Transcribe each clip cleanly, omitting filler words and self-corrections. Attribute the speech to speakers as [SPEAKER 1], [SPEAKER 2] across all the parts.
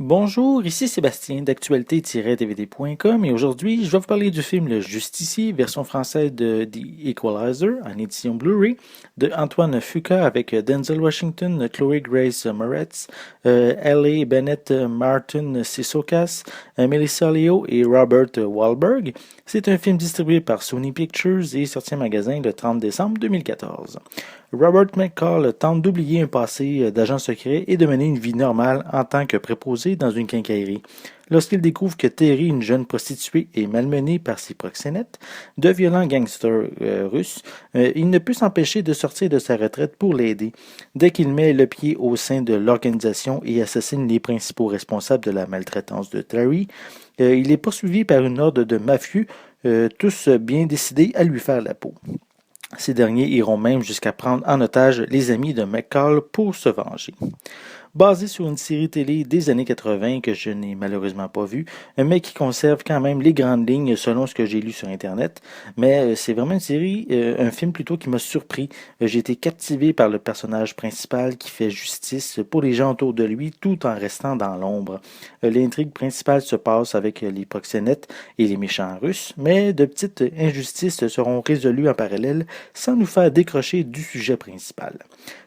[SPEAKER 1] Bonjour, ici Sébastien d'actualité-dvd.com et aujourd'hui je vais vous parler du film Le Justicier, version française de The Equalizer en édition Blu-ray de Antoine Fuqua avec Denzel Washington, Chloé Grace Moretz, L.A. Bennett, Martin Sissokas, Melissa Leo et Robert Wahlberg. C'est un film distribué par Sony Pictures et sorti en magasin le 30 décembre 2014. Robert McCall tente d'oublier un passé d'agent secret et de mener une vie normale en tant que préposé dans une quincaillerie. Lorsqu'il découvre que Terry, une jeune prostituée, est malmenée par ses proxénètes, de violents gangsters russes, il ne peut s'empêcher de sortir de sa retraite pour l'aider. Dès qu'il met le pied au sein de l'organisation et assassine les principaux responsables de la maltraitance de Terry, il est poursuivi par une horde de mafieux, tous bien décidés à lui faire la peau. Ces derniers iront même jusqu'à prendre en otage les amis de McCall pour se venger. Basé sur une série télé des années 80 que je n'ai malheureusement pas vue, mais qui conserve quand même les grandes lignes selon ce que j'ai lu sur Internet. Mais c'est vraiment une série, un film plutôt qui m'a surpris. J'ai été captivé par le personnage principal qui fait justice pour les gens autour de lui tout en restant dans l'ombre. L'intrigue principale se passe avec les proxénètes et les méchants russes, mais de petites injustices seront résolues en parallèle sans nous faire décrocher du sujet principal.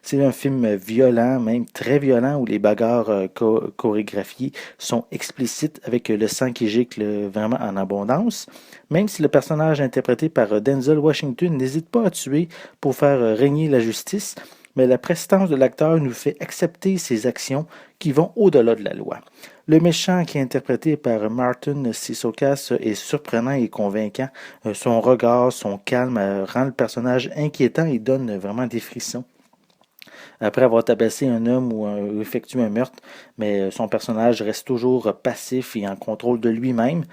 [SPEAKER 1] C'est un film violent, même très violent, où les bagarres chorégraphiées sont explicites avec le sang qui gicle vraiment en abondance. Même si le personnage interprété par Denzel Washington n'hésite pas à tuer pour faire régner la justice, mais la prestance de l'acteur nous fait accepter ses actions qui vont au-delà de la loi. Le méchant qui est interprété par Martin Sissokas est surprenant et convaincant. Son regard, son calme rend le personnage inquiétant et donne vraiment des frissons après avoir tabassé un homme ou effectué un meurtre, mais son personnage reste toujours passif et en contrôle de lui-même.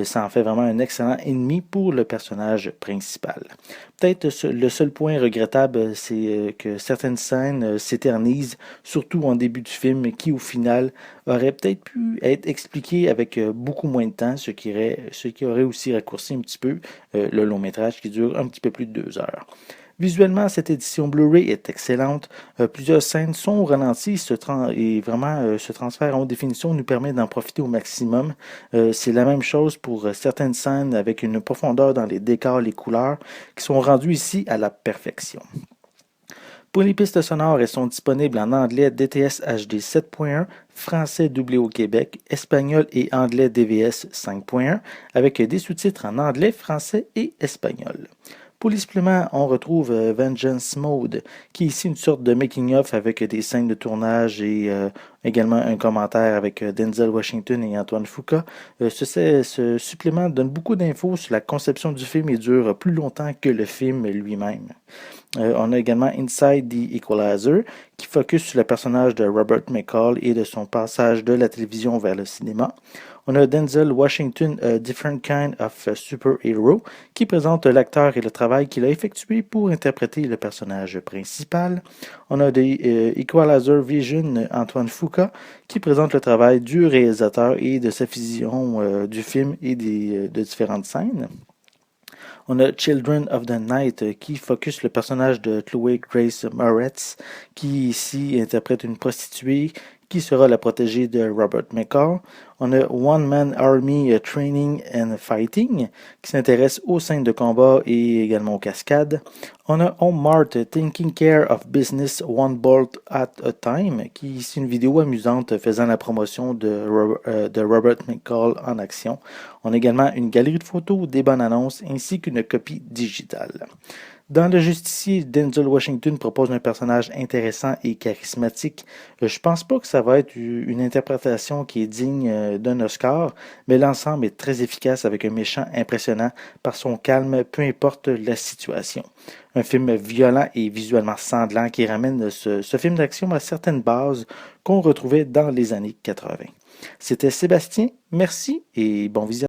[SPEAKER 1] Ça en fait vraiment un excellent ennemi pour le personnage principal. Peut-être le seul point regrettable, c'est que certaines scènes s'éternisent, surtout en début du film, qui au final aurait peut-être pu être expliqué avec beaucoup moins de temps, ce qui aurait aussi raccourci un petit peu le long métrage qui dure un petit peu plus de 2 heures. Visuellement, cette édition Blu-ray est excellente. Plusieurs scènes sont au ralenti et vraiment ce transfert en haute définition nous permet d'en profiter au maximum. C'est la même chose pour certaines scènes avec une profondeur dans les décors, les couleurs, qui sont rendues ici à la perfection. Pour les pistes sonores, elles sont disponibles en anglais DTS HD 7.1, français doublé au Québec, espagnol et anglais DVS 5.1, avec des sous-titres en anglais, français et espagnol. Pour les suppléments, on retrouve Vengeance Mode, qui est ici une sorte de making-of avec des scènes de tournage et également un commentaire avec Denzel Washington et Antoine Fuqua. Ce supplément donne beaucoup d'infos sur la conception du film et dure plus longtemps que le film lui-même. On a également Inside the Equalizer, qui focus sur le personnage de Robert McCall et de son passage de la télévision vers le cinéma. On a Denzel Washington, A Different Kind of Superhero, qui présente l'acteur et le travail qu'il a effectué pour interpréter le personnage principal. On a The Equalizer Vision, Antoine Fuqua, qui présente le travail du réalisateur et de sa vision du film et de différentes scènes. On a Children of the Night qui focus le personnage de Chloé Grace Moretz qui ici interprète une prostituée qui sera la protégée de Robert McCall. On a One Man Army Training and Fighting qui s'intéresse aux scènes de combat et également aux cascades. On a Home Mart Taking Care of Business One Bolt at a Time qui est ici une vidéo amusante faisant la promotion de Robert McCall en action. On a également une galerie de photos, des bonnes annonces ainsi qu'une copie digitale. Dans Le Justicier, Denzel Washington propose un personnage intéressant et charismatique. Je pense pas que ça va être une interprétation qui est digne d'un Oscar, mais l'ensemble est très efficace avec un méchant impressionnant par son calme, peu importe la situation. Un film violent et visuellement sanglant qui ramène ce film d'action à certaines bases qu'on retrouvait dans les années 80. C'était Sébastien, merci et bon visionnage.